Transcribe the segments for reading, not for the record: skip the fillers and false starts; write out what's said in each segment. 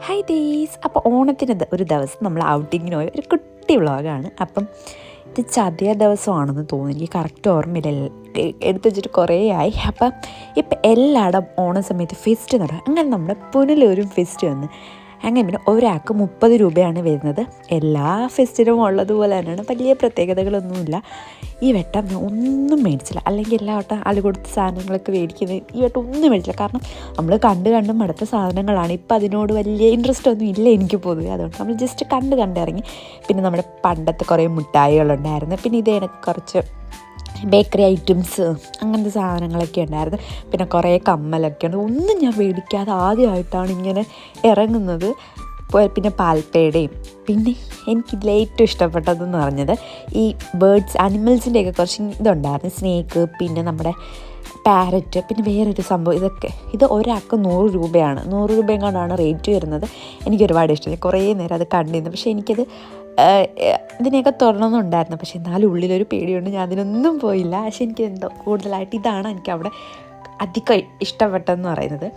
Hi these. അപ്പോൾ ഓണത്തിന് ഒരു ദിവസം നമ്മൾ ഔട്ടിങ്ങിന് പോയ ഒരു കുട്ടി വ്ളോഗാണ്. അപ്പം ഇത് ചതയ ദിവസമാണെന്ന് തോന്നുന്നു, എനിക്ക് കറക്റ്റ് ഓർമ്മയില്ല, എടുത്തു വെച്ചിട്ട് കുറേ ആയി. അപ്പം ഇപ്പം എല്ലായിടം ഓണ സമയത്ത് ഫെസ്റ്റ് നടക്കും. അങ്ങനെ നമ്മുടെ പുനലൂരും ഫെസ്റ്റ് വന്ന് അങ്ങനെ പിന്നെ ഒരാൾക്ക് 30 രൂപയാണ് വരുന്നത്. എല്ലാ ഫെസ്റ്റിനും ഉള്ളതുപോലെ തന്നെയാണ്, വലിയ പ്രത്യേകതകളൊന്നുമില്ല. ഈ വട്ടം ഞാൻ ഒന്നും മേടിച്ചില്ല, അല്ലെങ്കിൽ എല്ലാ വട്ടം ആൾ കൊടുത്ത സാധനങ്ങളൊക്കെ മേടിക്കുന്നത്, ഈ വട്ടം ഒന്നും മേടിച്ചില്ല. കാരണം നമ്മൾ കണ്ട് മടുത്ത സാധനങ്ങളാണ്. ഇപ്പം അതിനോട് വലിയ ഇൻട്രസ്റ്റ് ഒന്നും ഇല്ല എനിക്ക് പൊതുവെ. അതുകൊണ്ട് നമ്മൾ ജസ്റ്റ് കണ്ടിറങ്ങി. പിന്നെ നമ്മുടെ പണ്ടത്തെ കുറേ മിഠായികളുണ്ടായിരുന്നു, പിന്നെ ഇതേ കുറച്ച് ബേക്കറി ഐറ്റംസ്, അങ്ങനത്തെ സാധനങ്ങളൊക്കെ ഉണ്ടായിരുന്നു. പിന്നെ കുറേ കമ്മലൊക്കെ ഉണ്ട്. ഒന്നും ഞാൻ മേടിക്കാതെ ആദ്യമായിട്ടാണ് ഇങ്ങനെ ഇറങ്ങുന്നത്. പിന്നെ പാൽപ്പേടയും, പിന്നെ എനിക്കിതിൽ ഏറ്റവും ഇഷ്ടപ്പെട്ടതെന്ന് പറഞ്ഞത് ഈ ബേർഡ്സ്, അനിമൽസിൻ്റെയൊക്കെ കുറച്ച് ഇതുണ്ടായിരുന്നു. സ്നേക്ക്, പിന്നെ നമ്മുടെ പാരറ്റ്, പിന്നെ വേറൊരു സംഭവം. ഇത് ഒരാൾക്ക് 100 രൂപയാണ്. 100 രൂപയും കൊണ്ടാണ് റേറ്റ് വരുന്നത്. എനിക്കൊരുപാട് ഇഷ്ടമായി. കുറേ നേരം അത് കണ്ടിരുന്നു. പക്ഷേ എനിക്കത് ഇതിനെയൊക്കെ തുറന്നൊന്നുണ്ടായിരുന്നു. പക്ഷേ എന്നാലും ഉള്ളിലൊരു പേടിയുണ്ട്, ഞാൻ അതിനൊന്നും പോയില്ല. പക്ഷേ എനിക്ക് എന്തോ കൂടുതലായിട്ട് ഇതാണ് എനിക്കവിടെ അധികം ഇഷ്ടപ്പെട്ടതെന്ന് പറയുന്നത്.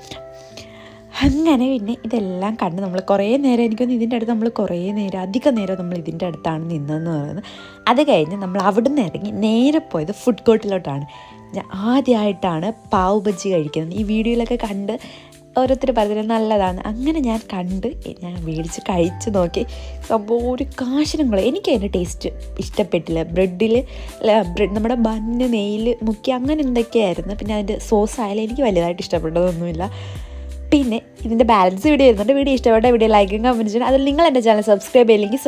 അങ്ങനെ പിന്നെ ഇതെല്ലാം കണ്ട് നമ്മൾ കുറേ നേരം, എനിക്കൊന്ന് ഇതിൻ്റെ അടുത്ത് നമ്മൾ കുറേ നേരം, അധികം നേരം നമ്മൾ ഇതിൻ്റെ അടുത്താണ് നിന്നതെന്ന് പറയുന്നത്. അത് കഴിഞ്ഞ് നമ്മൾ അവിടെ നിന്ന് ഇറങ്ങി നേരെ പോയത് ഫുഡ് കോർട്ടിലോട്ടാണ്. ഞാൻ ആദ്യമായിട്ടാണ് പാവ് ബജ്ജി കഴിക്കുന്നത്. ഈ വീഡിയോയിലൊക്കെ കണ്ട് ഓരോരുത്തർ പറഞ്ഞത് നല്ലതാണ്. അങ്ങനെ ഞാൻ മേടിച്ച് കഴിച്ച് നോക്കി. സംഭവം ഒരു കാശിനും കൂടെ എനിക്ക് അതിൻ്റെ ടേസ്റ്റ് ഇഷ്ടപ്പെട്ടില്ല. നമ്മുടെ ബന്ന് നെയ്യിൽ മുക്കി അങ്ങനെ എന്തൊക്കെയായിരുന്നു. പിന്നെ അതിൻ്റെ സോസ് ആയാലും എനിക്ക് വലുതായിട്ട് ഇഷ്ടപ്പെട്ടതൊന്നുമില്ല. പിന്നെ ഇതിൻ്റെ ബാലൻസ് വീഡിയോ വരുന്നുണ്ട്. വീഡിയോ ഇഷ്ടപ്പെട്ട വീഡിയോ ലൈക്കും കമൻറ്റ് ചെയ്യണം. അതിൽ നിങ്ങൾ എൻ്റെ ചാനൽ സബ്സ്ക്രൈബ് ചെയ്യില്ലെങ്കിൽ